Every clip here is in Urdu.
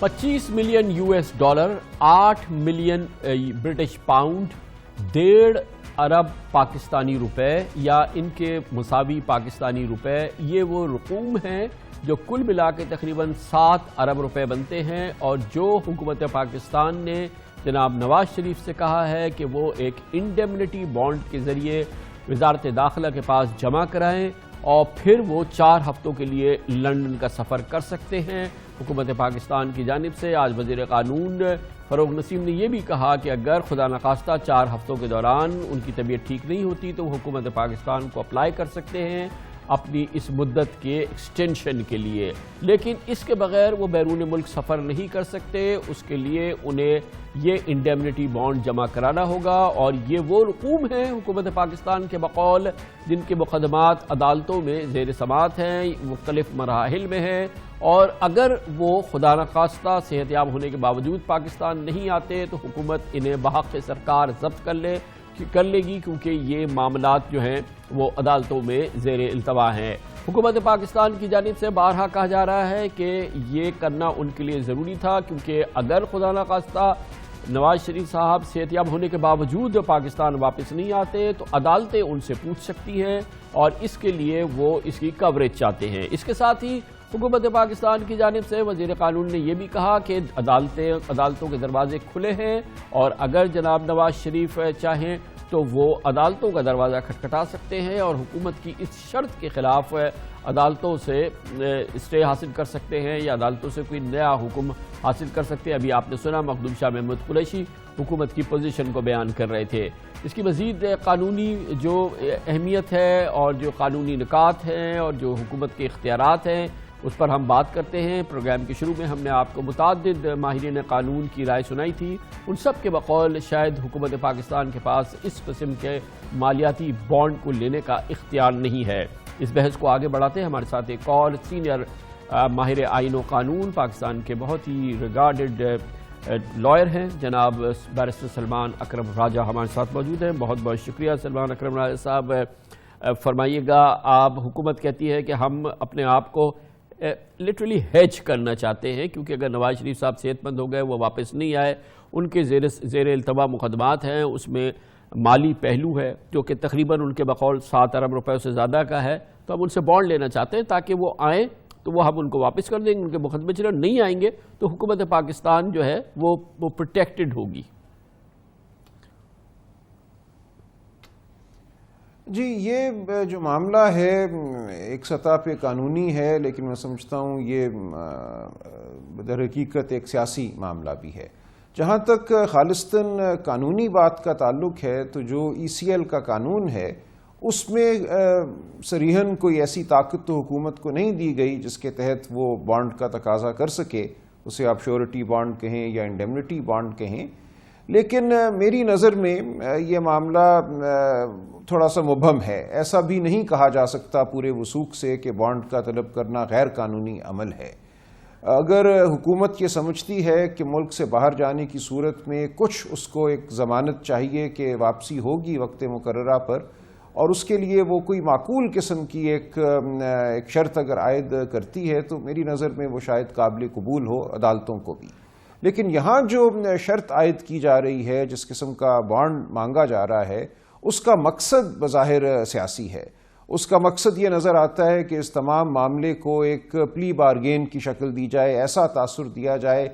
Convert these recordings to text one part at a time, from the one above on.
25 ملین $, 8 ملین برٹش پاؤنڈ، 1.5 ارب پاکستانی روپے یا ان کے مساوی پاکستانی روپے، یہ وہ رقوم ہیں جو کل ملا کے تقریباً 7 ارب روپے بنتے ہیں، اور جو حکومت پاکستان نے جناب نواز شریف سے کہا ہے کہ وہ ایک انڈیمنٹی بانڈ کے ذریعے وزارت داخلہ کے پاس جمع کرائیں اور پھر وہ 4 ہفتوں کے لیے لندن کا سفر کر سکتے ہیں۔ حکومت پاکستان کی جانب سے آج وزیر قانون فروغ نسیم نے یہ بھی کہا کہ اگر خدا نخواستہ 4 ہفتوں کے دوران ان کی طبیعت ٹھیک نہیں ہوتی تو وہ حکومت پاکستان کو اپلائی کر سکتے ہیں اپنی اس مدت کے ایکسٹینشن کے لیے، لیکن اس کے بغیر وہ بیرون ملک سفر نہیں کر سکتے۔ اس کے لیے انہیں یہ انڈیمنٹی بانڈ جمع کرانا ہوگا، اور یہ وہ رقوم ہیں حکومت پاکستان کے بقول جن کے مقدمات عدالتوں میں زیر سماعت ہیں، مختلف مراحل میں ہیں، اور اگر وہ خدا نخواستہ صحت یاب ہونے کے باوجود پاکستان نہیں آتے تو حکومت انہیں بحق سرکار ضبط کر لے گی، کیونکہ یہ معاملات جو ہیں وہ عدالتوں میں زیر التوا ہیں۔ حکومت پاکستان کی جانب سے بارہا کہا جا رہا ہے کہ یہ کرنا ان کے لیے ضروری تھا، کیونکہ اگر خدا نخواستہ نواز شریف صاحب صحت یاب ہونے کے باوجود پاکستان واپس نہیں آتے تو عدالتیں ان سے پوچھ سکتی ہیں، اور اس کے لیے وہ اس کی کوریج چاہتے ہیں۔ اس کے ساتھ ہی حکومت پاکستان کی جانب سے وزیر قانون نے یہ بھی کہا کہ عدالتوں کے دروازے کھلے ہیں، اور اگر جناب نواز شریف چاہیں تو وہ عدالتوں کا دروازہ کھٹکھٹا سکتے ہیں اور حکومت کی اس شرط کے خلاف عدالتوں سے اسٹے حاصل کر سکتے ہیں یا عدالتوں سے کوئی نیا حکم حاصل کر سکتے ہیں۔ ابھی آپ نے سنا مخدوم شاہ محمود قریشی حکومت کی پوزیشن کو بیان کر رہے تھے۔ اس کی مزید قانونی جو اہمیت ہے اور جو قانونی نکات ہیں اور جو حکومت کے اختیارات ہیں اس پر ہم بات کرتے ہیں۔ پروگرام کے شروع میں ہم نے آپ کو متعدد ماہرین قانون کی رائے سنائی تھی، ان سب کے بقول شاید حکومت پاکستان کے پاس اس قسم کے مالیاتی بانڈ کو لینے کا اختیار نہیں ہے۔ اس بحث کو آگے بڑھاتے ہیں، ہمارے ساتھ ایک اور سینئر ماہر آئین و قانون، پاکستان کے بہت ہی ریگارڈڈ لائر ہیں جناب بیرسٹر سلمان اکرم راجہ ہمارے ساتھ موجود ہیں۔ بہت بہت شکریہ سلمان اکرم راجہ صاحب۔ فرمائیے گا، آپ حکومت کہتی ہے کہ ہم اپنے آپ کو لٹرلی ہیج کرنا چاہتے ہیں، کیونکہ اگر نواز شریف صاحب صحت مند ہو گئے، وہ واپس نہیں آئے، ان کے زیر التوا مقدمات ہیں، اس میں مالی پہلو ہے جو کہ تقریباً ان کے بقول 7 ارب روپے سے زیادہ کا ہے، تو ہم ان سے بانڈ لینا چاہتے ہیں تاکہ وہ آئیں تو وہ ہم ان کو واپس کر دیں گے، ان کے مقدمے چلے، نہیں آئیں گے تو حکومت پاکستان جو ہے وہ پروٹیکٹڈ ہوگی۔ جی، یہ جو معاملہ ہے ایک سطح پہ قانونی ہے، لیکن میں سمجھتا ہوں یہ در حقیقت ایک سیاسی معاملہ بھی ہے۔ جہاں تک خالصتاً قانونی بات کا تعلق ہے تو جو ای سی ایل کا قانون ہے اس میں صریحاً کوئی ایسی طاقت تو حکومت کو نہیں دی گئی جس کے تحت وہ بانڈ کا تقاضا کر سکے، اسے آپ شیورٹی بانڈ کہیں یا انڈیمنٹی بانڈ کہیں، لیکن میری نظر میں یہ معاملہ تھوڑا سا مبہم ہے۔ ایسا بھی نہیں کہا جا سکتا پورے وثوق سے کہ بانڈ کا طلب کرنا غیر قانونی عمل ہے۔ اگر حکومت یہ سمجھتی ہے کہ ملک سے باہر جانے کی صورت میں کچھ اس کو ایک ضمانت چاہیے کہ واپسی ہوگی وقت مقررہ پر، اور اس کے لیے وہ کوئی معقول قسم کی ایک شرط اگر عائد کرتی ہے تو میری نظر میں وہ شاید قابل قبول ہو عدالتوں کو بھی۔ لیکن یہاں جو شرط عائد کی جا رہی ہے، جس قسم کا بانڈ مانگا جا رہا ہے، اس کا مقصد بظاہر سیاسی ہے۔ اس کا مقصد یہ نظر آتا ہے کہ اس تمام معاملے کو ایک پلی بارگین کی شکل دی جائے، ایسا تاثر دیا جائے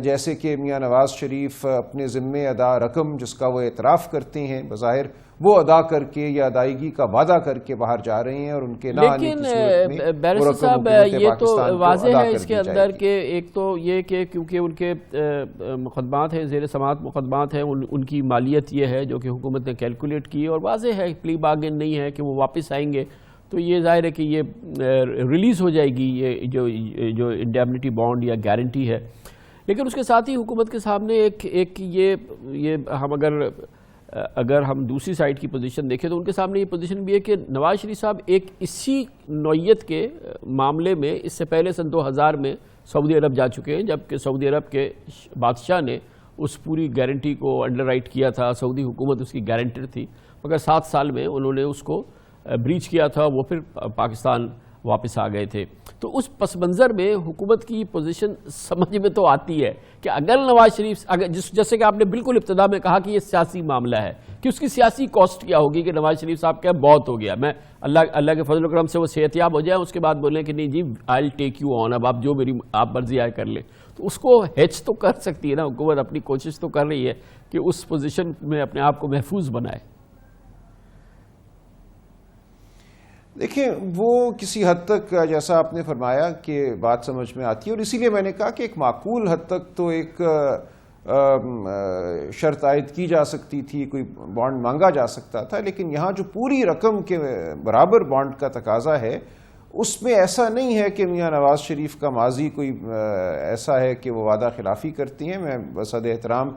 جیسے کہ میاں نواز شریف اپنے ذمے ادا رقم جس کا وہ اعتراف کرتے ہیں بظاہر، وہ ادا کر کے یا ادائیگی کا وعدہ کر کے باہر جا رہے ہیں، اور ان کے نہ آنے کی صورت میں بیرسٹر صاحب یہ تو واضح ہے اس کے اندر کہ ایک تو یہ کہ کیونکہ ان کے مقدمات ہیں، زیر سماعت مقدمات ہیں، ان کی مالیت یہ ہے جو کہ حکومت نے کیلکولیٹ کی، اور واضح ہے پلی بارگین نہیں ہے کہ وہ واپس آئیں گے، تو یہ ظاہر ہے کہ یہ ریلیز ہو جائے گی یہ جو انڈیمنٹی بانڈ یا گارنٹی ہے۔ لیکن اس کے ساتھ ہی حکومت کے سامنے ایک یہ ہم اگر ہم دوسری سائڈ کی پوزیشن دیکھیں تو ان کے سامنے یہ پوزیشن بھی ہے کہ نواز شریف صاحب ایک اسی نوعیت کے معاملے میں اس سے پہلے سن 2000 میں سعودی عرب جا چکے ہیں، جبکہ سعودی عرب کے بادشاہ نے اس پوری گارنٹی کو انڈر رائٹ کیا تھا، سعودی حکومت اس کی گارنٹر تھی، مگر 7 سال میں انہوں نے اس کو بریچ کیا تھا، وہ پھر پاکستان واپس آ گئے تھے. تو اس پس منظر میں حکومت کی پوزیشن سمجھ میں تو آتی ہے کہ اگر نواز شریف جیسے کہ آپ نے بالکل ابتدا میں کہا کہ یہ سیاسی معاملہ ہے کہ اس کی سیاسی کاسٹ کیا ہوگی کہ نواز شریف صاحب کہا بہت ہو گیا, میں اللہ کے فضل و کرم سے وہ صحت یاب ہو جائیں, اس کے بعد بولیں کہ نہیں جی آئی ول ٹیک یو آن, اب آپ جو میری آپ مرضی آئے کر لیں. تو اس کو ہیچ تو کر سکتی ہے نا حکومت, اپنی کوشش تو کر رہی ہے کہ اس پوزیشن میں اپنے آپ کو محفوظ بنائے. دیکھیں وہ کسی حد تک جیسا آپ نے فرمایا کہ بات سمجھ میں آتی ہے, اور اسی لیے میں نے کہا کہ ایک معقول حد تک تو ایک شرط عائد کی جا سکتی تھی, کوئی بانڈ مانگا جا سکتا تھا, لیکن یہاں جو پوری رقم کے برابر بانڈ کا تقاضا ہے اس میں ایسا نہیں ہے کہ میاں نواز شریف کا ماضی کوئی ایسا ہے کہ وہ وعدہ خلافی کرتی ہیں. میں بصد احترام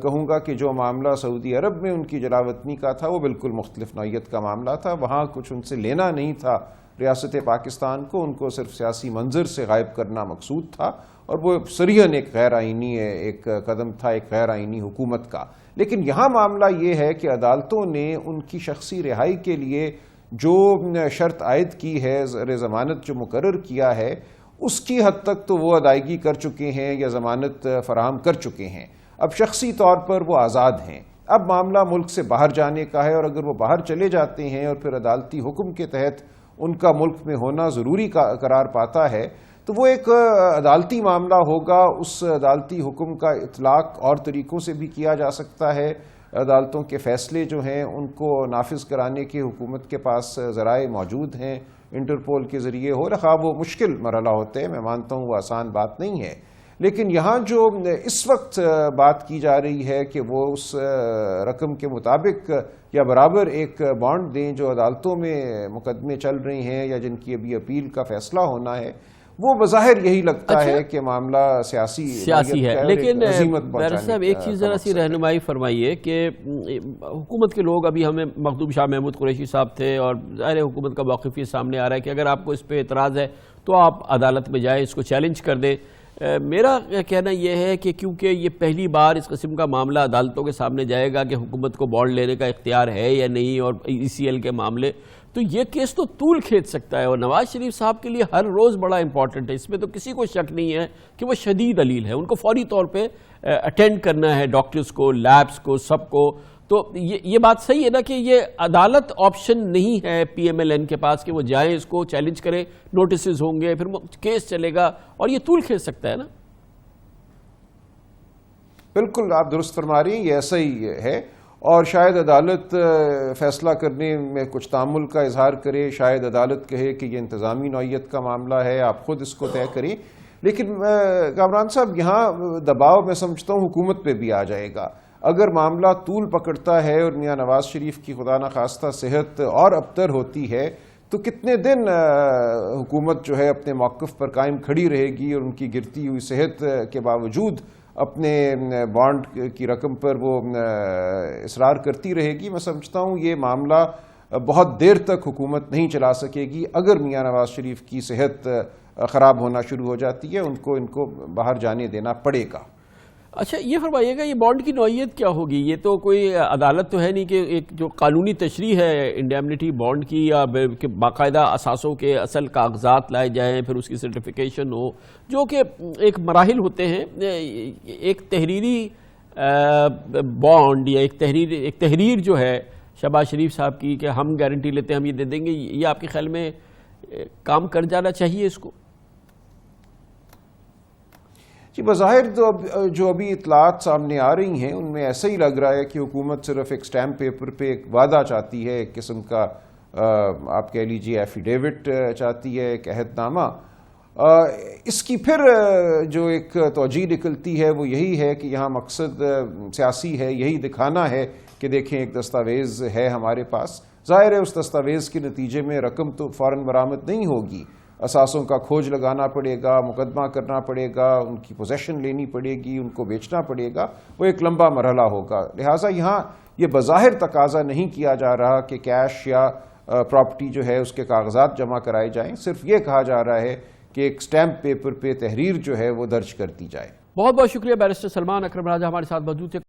کہوں گا کہ جو معاملہ سعودی عرب میں ان کی جلاوطنی کا تھا وہ بالکل مختلف نوعیت کا معاملہ تھا. وہاں کچھ ان سے لینا نہیں تھا ریاست پاکستان کو, ان کو صرف سیاسی منظر سے غائب کرنا مقصود تھا, اور وہ صریحاً ایک غیر آئینی ایک قدم تھا, ایک غیر آئینی حکومت کا. لیکن یہاں معاملہ یہ ہے کہ عدالتوں نے ان کی شخصی رہائی کے لیے جو شرط عائد کی ہے, زیر ضمانت جو مقرر کیا ہے, اس کی حد تک تو وہ ادائیگی کر چکے ہیں یا ضمانت فراہم کر چکے ہیں. اب شخصی طور پر وہ آزاد ہیں. اب معاملہ ملک سے باہر جانے کا ہے, اور اگر وہ باہر چلے جاتے ہیں اور پھر عدالتی حکم کے تحت ان کا ملک میں ہونا ضروری قرار پاتا ہے تو وہ ایک عدالتی معاملہ ہوگا. اس عدالتی حکم کا اطلاق اور طریقوں سے بھی کیا جا سکتا ہے. عدالتوں کے فیصلے جو ہیں ان کو نافذ کرانے کے حکومت کے پاس ذرائع موجود ہیں, انٹرپول کے ذریعے ہو رہا. وہ مشکل مرحلہ ہوتے ہیں, میں مانتا ہوں وہ آسان بات نہیں ہے, لیکن یہاں جو اس وقت بات کی جا رہی ہے کہ وہ اس رقم کے مطابق یا برابر ایک بانڈ دیں جو عدالتوں میں مقدمے چل رہے ہیں یا جن کی ابھی اپیل کا فیصلہ ہونا ہے, وہ بظاہر یہی لگتا ہے کہ معاملہ سیاسی ہے. لیکن بیرسٹر صاحب ایک چیز ذرا سی رہنمائی فرمائیے کہ حکومت کے لوگ, ابھی ہمیں مخدوم شاہ محمود قریشی صاحب تھے, اور ظاہر حکومت کا موقف یہ سامنے آ رہا ہے کہ اگر آپ کو اس پہ اعتراض ہے تو آپ عدالت میں جائیں, اس کو چیلنج کر دیں. میرا کہنا یہ ہے کہ کیونکہ یہ پہلی بار اس قسم کا معاملہ عدالتوں کے سامنے جائے گا کہ حکومت کو بانڈ لینے کا اختیار ہے یا نہیں, اور ای سی ایل کے معاملے, تو یہ کیس تو طول کھینچ سکتا ہے. اور نواز شریف صاحب کے لیے ہر روز بڑا امپورٹنٹ ہے, اس میں تو کسی کو شک نہیں ہے کہ وہ شدید علیل ہے, ان کو فوری طور پہ اٹینڈ کرنا ہے ڈاکٹرز کو, لیبس کو, سب کو. تو یہ بات صحیح ہے نا کہ یہ عدالت آپشن نہیں ہے پی ایم ایل این کے پاس کہ وہ جائیں, اس کو چیلنج کریں, نوٹسز ہوں گے, پھر کیس چلے گا, اور یہ طول کھینچ سکتا ہے نا. بالکل آپ درست فرما رہی ہیں, یہ ایسا ہی ہے, اور شاید عدالت فیصلہ کرنے میں کچھ تامل کا اظہار کرے, شاید عدالت کہے کہ یہ انتظامی نوعیت کا معاملہ ہے, آپ خود اس کو طے کریں. لیکن کامران صاحب یہاں دباؤ میں سمجھتا ہوں حکومت پہ بھی آ جائے گا. اگر معاملہ طول پکڑتا ہے اور میاں نواز شریف کی خدا نخواستہ صحت اور ابتر ہوتی ہے تو کتنے دن حکومت جو ہے اپنے موقف پر قائم کھڑی رہے گی, اور ان کی گرتی ہوئی صحت کے باوجود اپنے بانڈ کی رقم پر وہ اصرار کرتی رہے گی. میں سمجھتا ہوں یہ معاملہ بہت دیر تک حکومت نہیں چلا سکے گی. اگر میاں نواز شریف کی صحت خراب ہونا شروع ہو جاتی ہے ان کو باہر جانے دینا پڑے گا. اچھا یہ فرمائیے گا, یہ بانڈ کی نوعیت کیا ہوگی؟ یہ تو کوئی عدالت تو ہے نہیں کہ ایک جو قانونی تشریح ہے انڈیمنٹی بانڈ کی, یا باقاعدہ اثاثوں کے اصل کاغذات لائے جائیں, پھر اس کی سرٹیفیکیشن ہو, جو کہ ایک مراحل ہوتے ہیں. ایک تحریری بانڈ یا ایک تحریر جو ہے شہباز شریف صاحب کی کہ ہم گارنٹی لیتے ہیں ہم یہ دے دیں گے, یہ آپ کے خیال میں کام کر جانا چاہیے اس کو؟ جی بظاہر جو ابھی اطلاعات سامنے آ رہی ہیں ان میں ایسا ہی لگ رہا ہے کہ حکومت صرف ایک سٹیمپ پیپر پہ ایک وعدہ چاہتی ہے, ایک قسم کا آپ کہہ لیجیے ایفیڈیوٹ چاہتی ہے, ایک عہد نامہ. اس کی پھر جو ایک توجہ نکلتی ہے وہ یہی ہے کہ یہاں مقصد سیاسی ہے, یہی دکھانا ہے کہ دیکھیں ایک دستاویز ہے ہمارے پاس. ظاہر ہے اس دستاویز کے نتیجے میں رقم تو فوراً برآمد نہیں ہوگی, اثاثوں کا کھوج لگانا پڑے گا, مقدمہ کرنا پڑے گا, ان کی پوزیشن لینی پڑے گی, ان کو بیچنا پڑے گا, وہ ایک لمبا مرحلہ ہوگا. لہٰذا یہاں یہ بظاہر تقاضا نہیں کیا جا رہا کہ کیش یا پراپرٹی جو ہے اس کے کاغذات جمع کرائے جائیں, صرف یہ کہا جا رہا ہے کہ ایک سٹیمپ پیپر پہ تحریر جو ہے وہ درج کر دی جائے. بہت بہت شکریہ بیرسٹر سلمان اکرم راجہ ہمارے ساتھ موجود تھے.